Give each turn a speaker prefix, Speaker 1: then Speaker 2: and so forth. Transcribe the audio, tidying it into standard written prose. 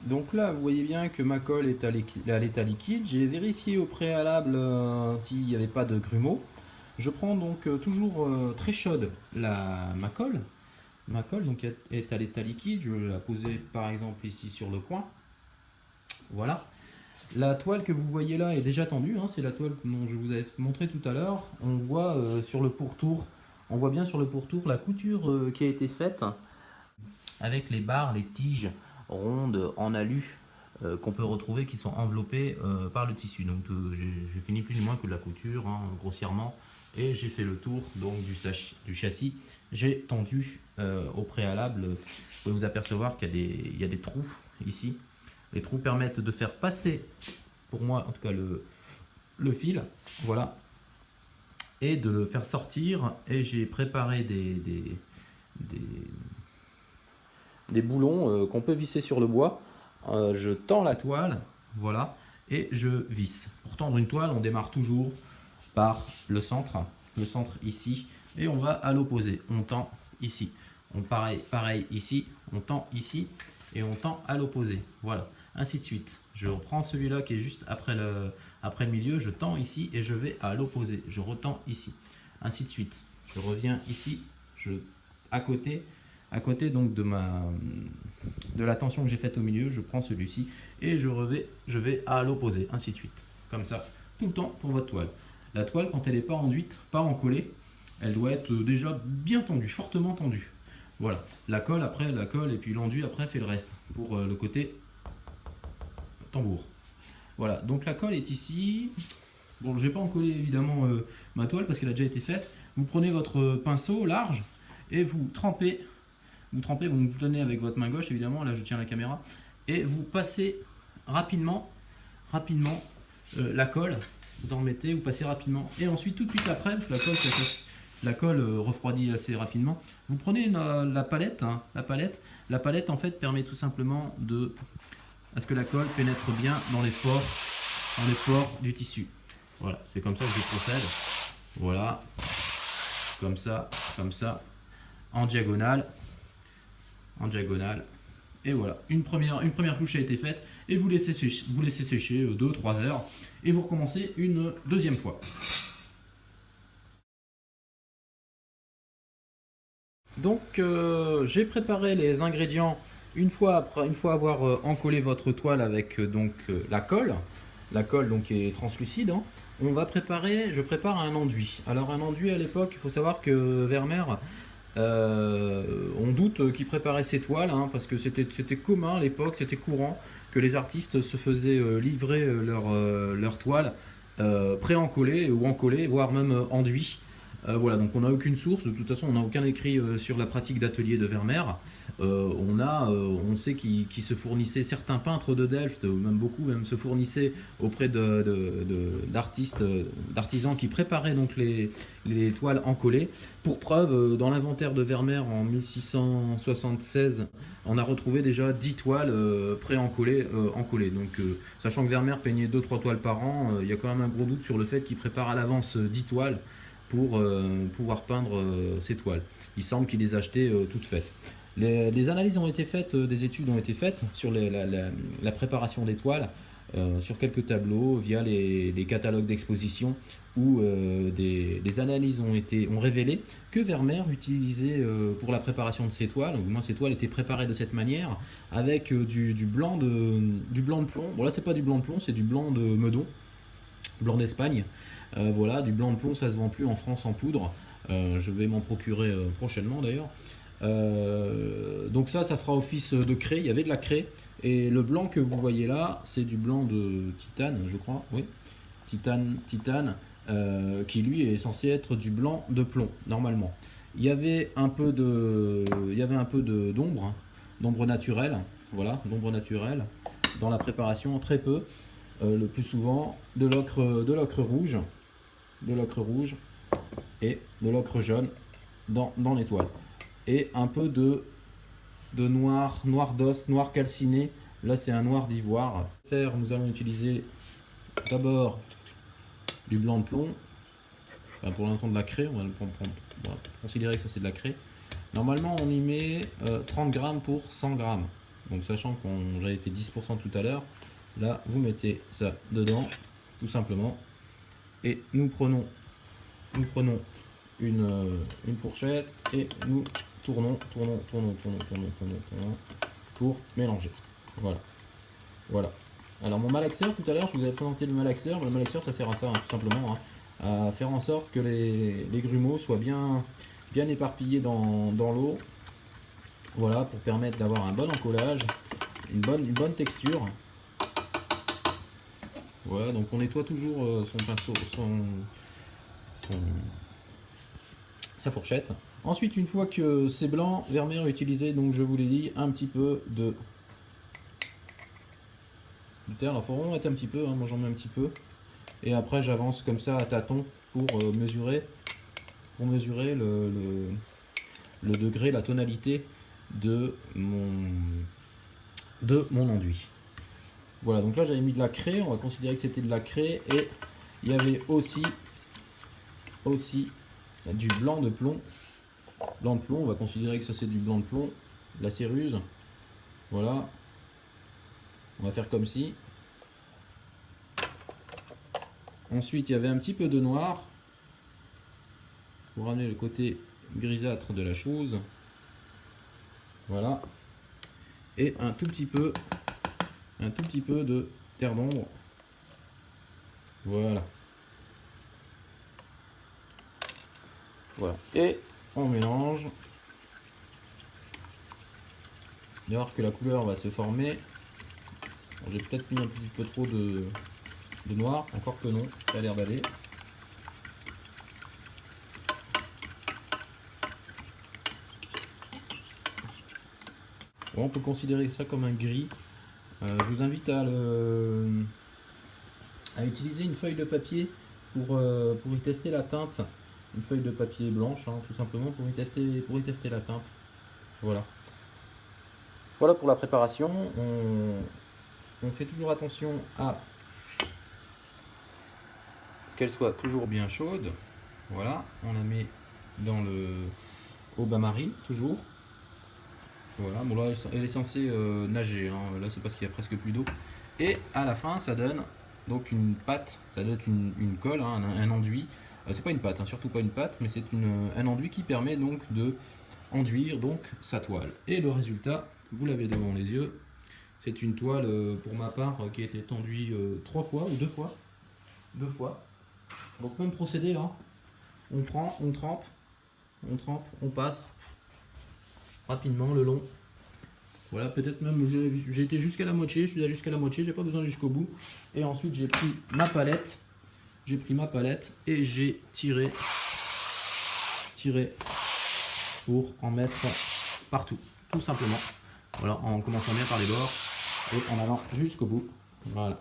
Speaker 1: Donc là, vous voyez bien que ma colle est à l'état liquide. J'ai vérifié au préalable s'il n'y avait pas de grumeaux. Je prends donc toujours très chaude ma colle. Ma colle donc est à l'état liquide. Je vais la poser par exemple ici sur le coin. Voilà. La toile que vous voyez là est déjà tendue, hein, c'est la toile dont je vous avais montré tout à l'heure. On voit sur le pourtour, on voit bien sur le pourtour la couture qui a été faite avec les barres, les tiges rondes en alu qu'on peut retrouver qui sont enveloppées par le tissu. Donc j'ai fini plus ou moins que de la couture, hein, grossièrement, et j'ai fait le tour donc du châssis. J'ai tendu au préalable. Vous pouvez vous apercevoir qu'il y a des trous ici. Les trous permettent de faire passer, pour moi en tout cas, le fil, voilà, et de le faire sortir. Et j'ai préparé des, des boulons qu'on peut visser sur le bois. Je tends la toile, voilà, et je visse. Pour tendre une toile, on démarre toujours par le centre ici, et on va à l'opposé. On tend ici. Pareil ici, on tend ici, et on tend à l'opposé. Voilà, ainsi de suite. Je reprends celui-là qui est juste après le milieu, je tends ici et je vais à l'opposé. Je retends ici, ainsi de suite. Je reviens ici, à côté donc de la tension que j'ai faite au milieu, je prends celui-ci et je vais à l'opposé, ainsi de suite. Comme ça, tout le temps pour votre toile. La toile, quand elle n'est pas enduite, pas encollée, elle doit être déjà bien tendue, fortement tendue. Voilà, la colle après, et puis l'enduit après fait le reste pour le côté tambour. Voilà, donc la colle est ici. Bon, je ne vais pas encoller évidemment ma toile parce qu'elle a déjà été faite. Vous prenez votre pinceau large et vous trempez, vous vous tenez avec votre main gauche évidemment, là je tiens la caméra, et vous passez rapidement la colle, vous en remettez, vous passez rapidement, et ensuite tout de suite après, parce que la colle refroidit assez rapidement, vous prenez la palette, hein, la palette en fait permet tout simplement à ce que la colle pénètre bien dans les pores du tissu. Voilà, c'est comme ça que je procède. Voilà, comme ça, en diagonale, et voilà, une première couche a été faite, et vous laissez sécher 2-3 heures, et vous recommencez une deuxième fois. Donc j'ai préparé les ingrédients une fois avoir encollé votre toile avec la colle donc est translucide, hein. Je prépare un enduit. Alors un enduit à l'époque, il faut savoir que Vermeer, on doute qu'il préparait ses toiles, hein, parce que c'était commun à l'époque, c'était courant que les artistes se faisaient livrer leurs toiles pré-encollées ou encollées, voire même enduits. Voilà, donc on n'a aucune source, de toute façon on n'a aucun écrit sur la pratique d'atelier de Vermeer. On sait qu'il se fournissait, certains peintres de Delft, ou même beaucoup, même se fournissaient auprès d'artisans qui préparaient donc les toiles encollées. Pour preuve, dans l'inventaire de Vermeer en 1676, on a retrouvé déjà 10 toiles pré-encollées. Encollées. Donc, sachant que Vermeer peignait 2-3 toiles par an, il y a quand même un gros doute sur le fait qu'il prépare à l'avance 10 toiles pour pouvoir peindre ces toiles. Il semble qu'il les achetait toutes faites. Les analyses ont été faites, des études ont été faites sur la préparation des toiles, sur quelques tableaux, via les catalogues d'exposition, où des analyses ont révélé que Vermeer utilisait pour la préparation de ses toiles, ou moins ces toiles étaient préparées de cette manière, avec du blanc de plomb. Bon là c'est pas du blanc de plomb, c'est du blanc de Meudon, blanc d'Espagne. Voilà, du blanc de plomb, ça se vend plus en France en poudre. Je vais m'en procurer prochainement d'ailleurs. Donc ça fera office de craie. Il y avait de la craie. Et le blanc que vous voyez là, c'est du blanc de titane, je crois. Oui, titane, qui lui est censé être du blanc de plomb, normalement. Il y avait un peu d'ombre, hein, d'ombre naturelle. Voilà, d'ombre naturelle dans la préparation, très peu. Le plus souvent de l'ocre rouge et de l'ocre jaune dans les toiles, et un peu de noir d'os, noir calciné. Là c'est un noir d'ivoire. Nous allons utiliser d'abord du blanc de plomb, enfin, pour l'instant de la craie, on va considérer que ça c'est de la craie. Normalement on y met 30 grammes pour 100 grammes. Donc sachant qu'on j'avais fait 10% tout à l'heure, là vous mettez ça dedans, tout simplement. Et nous prenons une fourchette et nous tournons pour mélanger. Voilà. Voilà. Alors mon malaxeur, tout à l'heure, je vous avais présenté le malaxeur. Le malaxeur, ça sert à ça, hein, tout simplement, hein, à faire en sorte que les grumeaux soient bien éparpillés dans l'eau. Voilà, pour permettre d'avoir un bon encollage, une bonne texture. Voilà, donc on nettoie toujours son pinceau, sa fourchette. Ensuite, une fois que c'est blanc, Vermeer utilisé, donc je vous l'ai dit, un petit peu de terre. Alors, il faut vraiment mettre un petit peu, hein, moi j'en mets un petit peu. Et après, j'avance comme ça à tâtons pour mesurer le degré, la tonalité de mon enduit. Voilà, donc là j'avais mis de la craie, on va considérer que c'était de la craie, et il y avait aussi du blanc de plomb. Blanc de plomb, on va considérer que ça c'est du blanc de plomb, de la céruse. Voilà, on va faire comme ci. Ensuite, il y avait un petit peu de noir pour ramener le côté grisâtre de la chose. Voilà, et un tout petit peu de terre d'ombre. Voilà. Voilà. Et on mélange. Il va voir que la couleur va se former. J'ai peut-être mis un petit peu trop de noir, encore que non, ça a l'air d'aller. Bon, on peut considérer ça comme un gris. Je vous invite à utiliser une feuille de papier pour y tester la teinte. Une feuille de papier blanche, hein, tout simplement, pour y tester la teinte. Voilà. Voilà pour la préparation. On fait toujours attention à ce qu'elle soit toujours bien chaude. Voilà, on la met au bain-marie, toujours. Voilà, bon là elle est censée nager, hein. Là c'est parce qu'il y a presque plus d'eau. Et à la fin ça donne donc une pâte, ça donne une colle, hein, un enduit. C'est pas une pâte, hein, surtout pas une pâte, mais c'est un enduit qui permet donc de enduire donc sa toile. Et le résultat, vous l'avez devant les yeux, c'est une toile pour ma part qui a été enduite 3 fois ou 2 fois. 2 fois. Donc même procédé là, on prend, on trempe, on passe rapidement le long. Voilà, peut-être même j'ai été jusqu'à la moitié, je suis allé jusqu'à la moitié, j'ai pas besoin jusqu'au bout. Et ensuite j'ai pris ma palette, et j'ai tiré pour en mettre partout, tout simplement. Voilà, en commençant bien par les bords et en allant jusqu'au bout. Voilà.